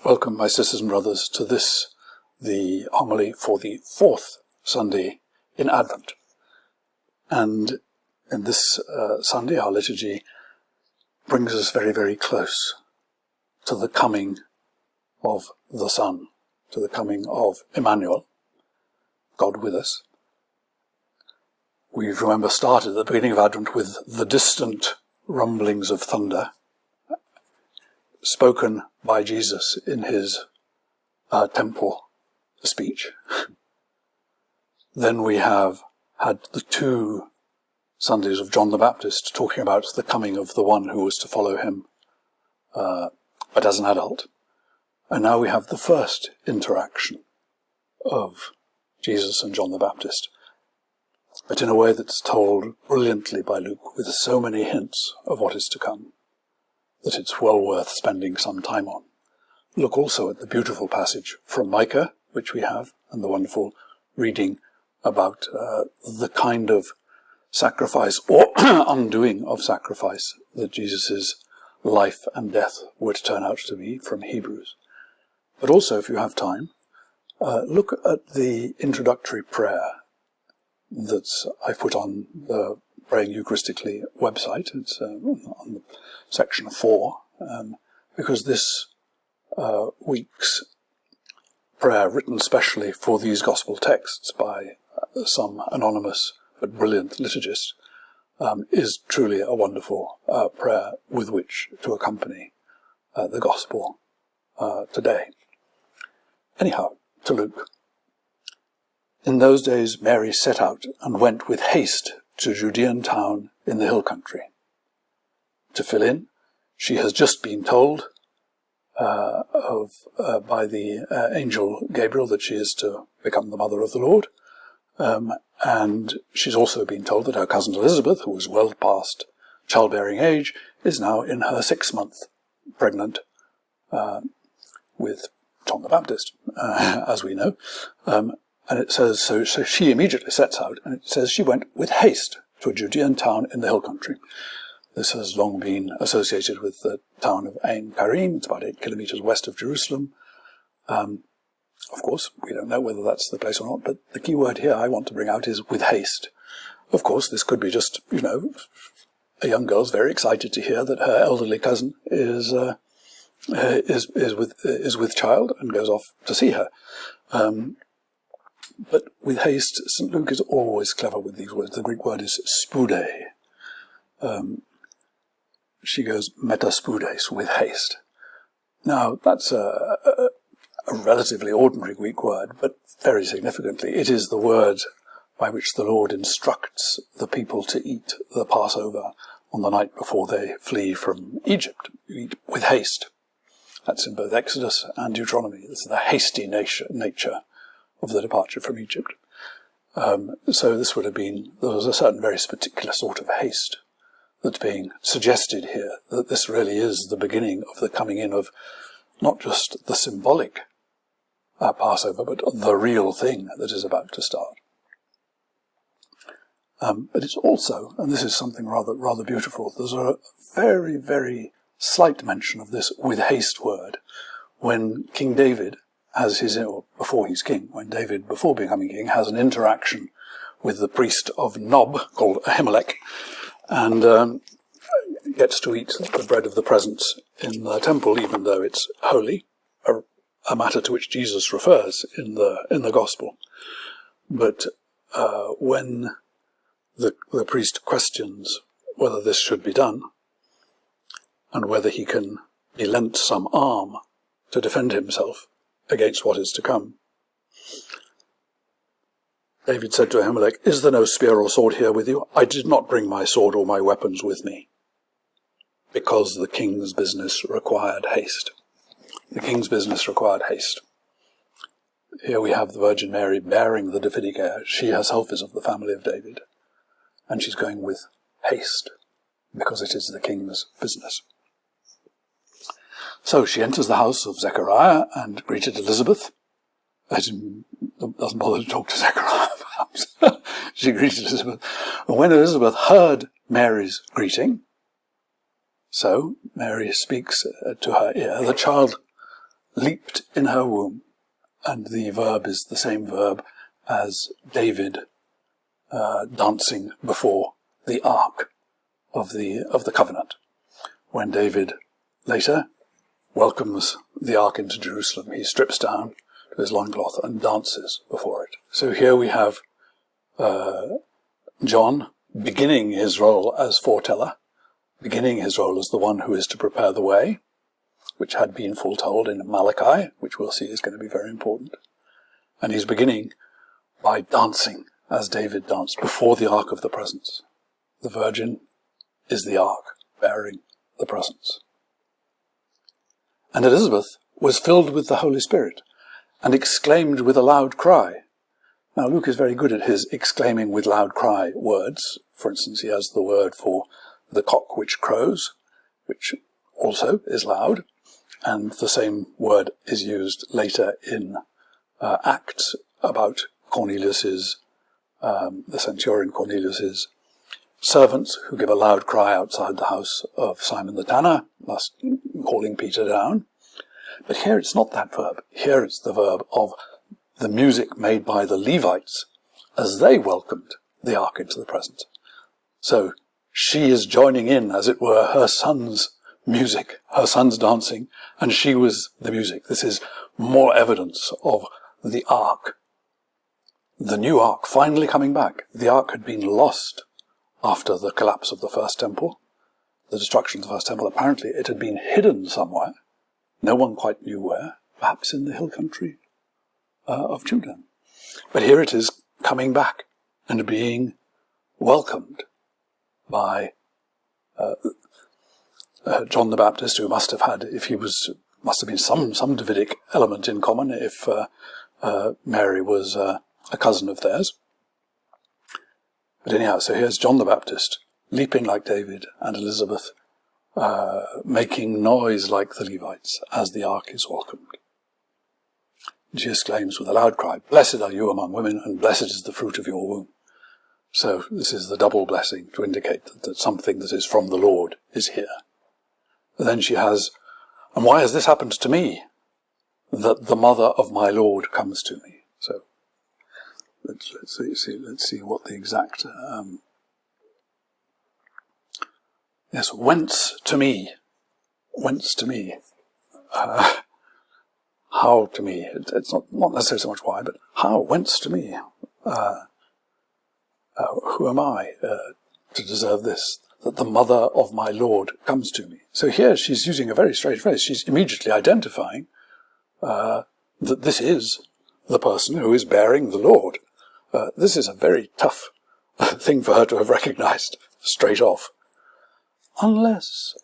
Welcome, my sisters and brothers, to this, the homily for the fourth Sunday in Advent. And in this Sunday, our liturgy brings us very, very close to the coming of the Son, to the coming of Emmanuel, God with us. We've, remember, started at the beginning of Advent with the distant rumblings of thunder spoken by Jesus in his temple speech. Then we have had the 2 Sundays of John the Baptist talking about the coming of the one who was to follow him, but as an adult. And now we have the first interaction of Jesus and John the Baptist, but in a way that's told brilliantly by Luke, with so many hints of what is to come, that it's well worth spending some time on. Look also at the beautiful passage from Micah, which we have, and the wonderful reading about the kind of sacrifice or undoing of sacrifice that Jesus' life and death were to turn out to be from Hebrews. But also, if you have time, look at the introductory prayer that I put on the Praying Eucharistically website. It's on section 4, because this week's prayer, written specially for these gospel texts by some anonymous but brilliant liturgist, is truly a wonderful prayer with which to accompany the gospel today. Anyhow, to Luke. In those days Mary set out and went with haste to a Judean town in the hill country. To fill in, she has just been told by the angel Gabriel that she is to become the mother of the Lord, and she's also been told that her cousin Elizabeth, who was well past childbearing age, is now in her 6th month pregnant with John the Baptist, as we know. And it says, so she immediately sets out, and it says she went with haste to a Judean town in the hill country. This has long been associated with the town of Ein Karim. It's about 8 kilometers west of Jerusalem. Of course, we don't know whether that's the place or not, but the key word here I want to bring out is with haste. Of course, this could be just, a young girl's very excited to hear that her elderly cousin is with child and goes off to see her. But with haste, St. Luke is always clever with these words. The Greek word is spude. She goes metaspudes, with haste. Now, that's a relatively ordinary Greek word, but very significantly, it is the word by which the Lord instructs the people to eat the Passover on the night before they flee from Egypt. You eat with haste. That's in both Exodus and Deuteronomy. This is the hasty nature of the departure from Egypt. So this would have been, there was a certain very particular sort of haste that's being suggested here, that this really is the beginning of the coming in of not just the symbolic Passover, but the real thing that is about to start. But it's also, and this is something rather beautiful, there's a very, very slight mention of this with haste word when King David, before he's king, when David, before becoming king, has an interaction with the priest of Nob, called Ahimelech, and gets to eat the bread of the presence in the temple, even though it's holy, a matter to which Jesus refers in the Gospel. But when the priest questions whether this should be done, and whether he can be lent some arm to defend himself against what is to come, David said to Ahimelech, "Is there no spear or sword here with you? I did not bring my sword or my weapons with me," because the king's business required haste. The king's business required haste. Here we have the Virgin Mary bearing the Davidic heir. She herself is of the family of David, and she's going with haste, because it is the king's business. So she enters the house of Zechariah and greeted Elizabeth. Doesn't bother to talk to Zechariah, perhaps. She greeted Elizabeth. And when Elizabeth heard Mary's greeting, so Mary speaks to her ear, the child leaped in her womb. And the verb is the same verb as David dancing before the ark of the covenant. When David later welcomes the ark into Jerusalem, he strips down to his loincloth and dances before it. So here we have John beginning his role as foreteller, beginning his role as the one who is to prepare the way, which had been foretold in Malachi, which we'll see is going to be very important. And he's beginning by dancing as David danced before the ark of the presence. The Virgin is the ark bearing the presence. And Elizabeth was filled with the Holy Spirit and exclaimed with a loud cry. Now Luke is very good at his exclaiming with loud cry words. For instance, he has the word for the cock which crows, which also is loud. And the same word is used later in Acts about Cornelius's, the centurion Cornelius's servants who give a loud cry outside the house of Simon the tanner, thus calling Peter down. But here it's not that verb. Here it's the verb of the music made by the Levites as they welcomed the ark into the presence. So she is joining in, as it were, her son's music, her son's dancing, and she was the music. This is more evidence of the ark, the new ark finally coming back. The ark had been lost after the collapse of the first temple, the destruction of the first temple. Apparently it had been hidden somewhere. No one quite knew where, perhaps in the hill country of Judah. But here it is coming back and being welcomed by John the Baptist, who must have had, must have been some Davidic element in common if Mary was a cousin of theirs. But anyhow, so here's John the Baptist leaping like David and Elizabeth making noise like the Levites as the ark is welcomed. She exclaims with a loud cry, "Blessed are you among women, and blessed is the fruit of your womb." So this is the double blessing to indicate that something that is from the Lord is here. And then she has, "And why has this happened to me, that the mother of my Lord comes to me?" So let's see what the exact yes, whence to me, how to me. It's not necessarily so much why, but how, whence to me. Who am I to deserve this? That the mother of my Lord comes to me. So here she's using a very strange phrase. She's immediately identifying that this is the person who is bearing the Lord. This is a very tough thing for her to have recognized straight off. Unless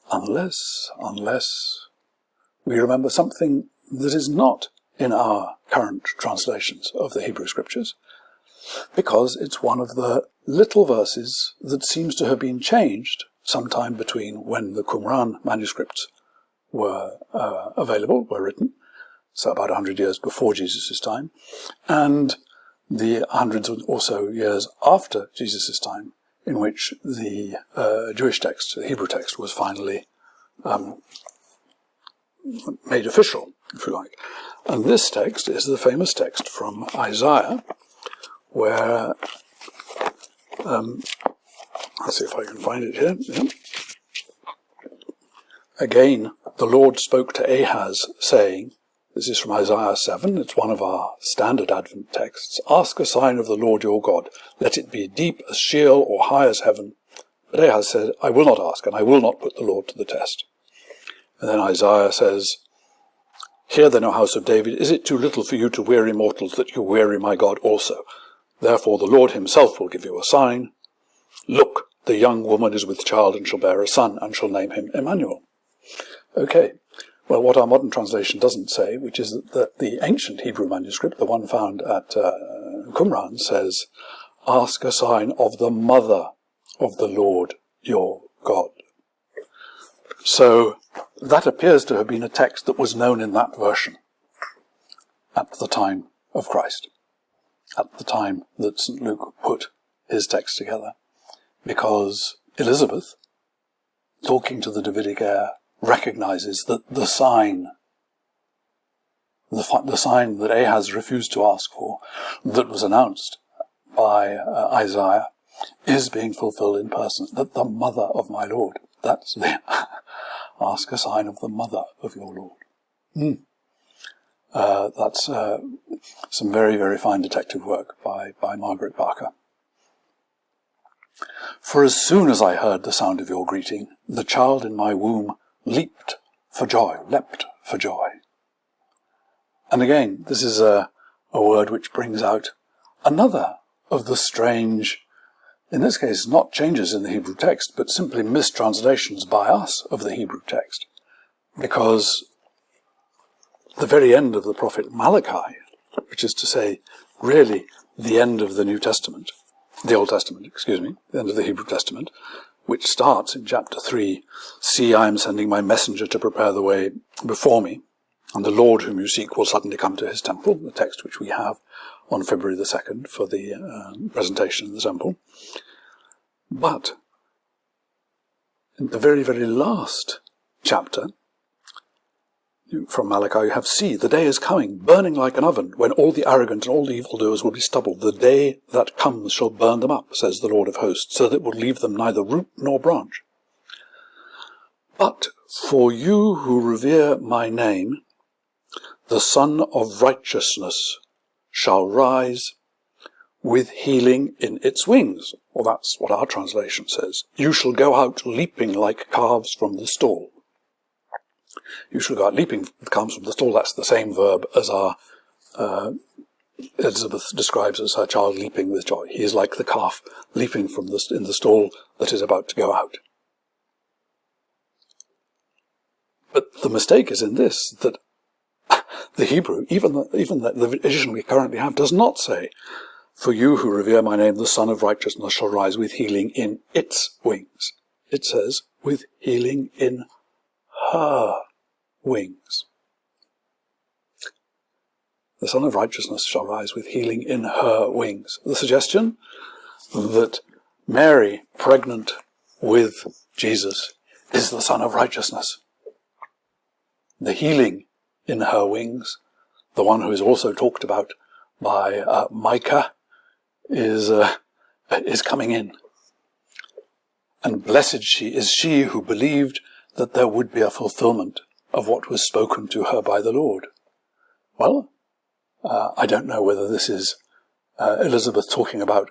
we remember something that is not in our current translations of the Hebrew Scriptures, because it's one of the little verses that seems to have been changed sometime between when the Qumran manuscripts were were written, so about 100 years before Jesus' time, and the hundreds or so years after Jesus' time, in which the Jewish text, the Hebrew text, was finally made official, if you like. And this text is the famous text from Isaiah, where, let's see if I can find it here. Yeah. Again, the Lord spoke to Ahaz, saying, this is from Isaiah 7, it's one of our standard Advent texts, "Ask a sign of the Lord your God, let it be deep as Sheol or high as heaven." But Ahaz said, "I will not ask, and I will not put the Lord to the test." And then Isaiah says, "Hear then, O house of David, is it too little for you to weary mortals that you weary my God also? Therefore the Lord himself will give you a sign. Look, the young woman is with child and shall bear a son, and shall name him Emmanuel." Okay, well, what our modern translation doesn't say, which is that the ancient Hebrew manuscript, the one found at Qumran, says, "Ask a sign of the mother of the Lord your God." So that appears to have been a text that was known in that version at the time of Christ, at the time that St. Luke put his text together, because Elizabeth, talking to the Davidic heir, recognizes that the sign the sign that Ahaz refused to ask for, that was announced by Isaiah, is being fulfilled in person, that the mother of my Lord, that's the ask a sign of the mother of your Lord. That's some very, very fine detective work by Margaret Barker. For as soon as I heard the sound of your greeting, the child in my womb leapt for joy. And again, this is a word which brings out another of the strange, in this case, not changes in the Hebrew text, but simply mistranslations by us of the Hebrew text. Because the very end of the prophet Malachi, which is to say, really the end of the New Testament, the Old Testament, the end of the Hebrew Testament, which starts in chapter 3, "See, I am sending my messenger to prepare the way before me, and the Lord whom you seek will suddenly come to his temple," the text which we have on February the 2nd for the presentation in the temple. But in the very, very last chapter, from Malachi, you have, "See, the day is coming, burning like an oven, when all the arrogant and all the evildoers will be stubble. The day that comes shall burn them up, says the Lord of hosts, so that it will leave them neither root nor branch. But for you who revere my name, the Son of Righteousness shall rise with healing in its wings." Well, that's what our translation says. "You shall go out leaping like calves from the stall." You shall go out leaping comes from the stall. That's the same verb as our Elizabeth describes as her child leaping with joy. He is like the calf leaping from in the stall that is about to go out. But the mistake is in this, that the Hebrew, even the edition we currently have, does not say, "For you who revere my name, the Son of Righteousness shall rise with healing in its wings." It says, with healing in her wings. The Son of Righteousness shall rise with healing in her wings. The suggestion that Mary, pregnant with Jesus, is the Son of Righteousness. The healing in her wings, the one who is also talked about by Micah, is coming in. And blessed is she who believed that there would be a fulfillment of what was spoken to her by the Lord. Well, I don't know whether this is Elizabeth talking about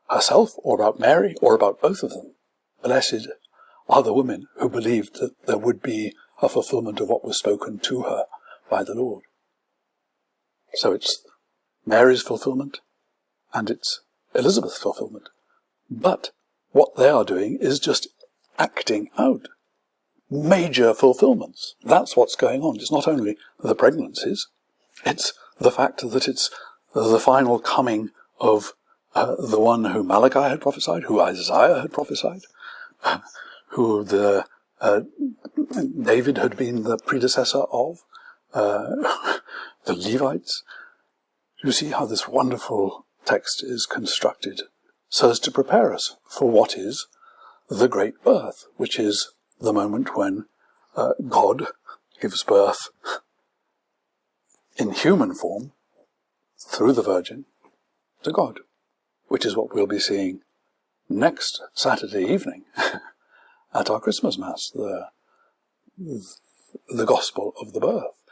herself or about Mary or about both of them. Blessed are the women who believed that there would be a fulfillment of what was spoken to her by the Lord. So it's Mary's fulfillment and it's Elizabeth's fulfillment. But what they are doing is just acting out major fulfillments. That's what's going on. It's not only the pregnancies, it's the fact that it's the final coming of the one who Malachi had prophesied, who Isaiah had prophesied, who David had been the predecessor of, the Levites. You see how this wonderful text is constructed so as to prepare us for what is the great birth, which is the moment when God gives birth in human form through the Virgin to God, which is what we'll be seeing next Saturday evening at our Christmas Mass, the Gospel of the Birth.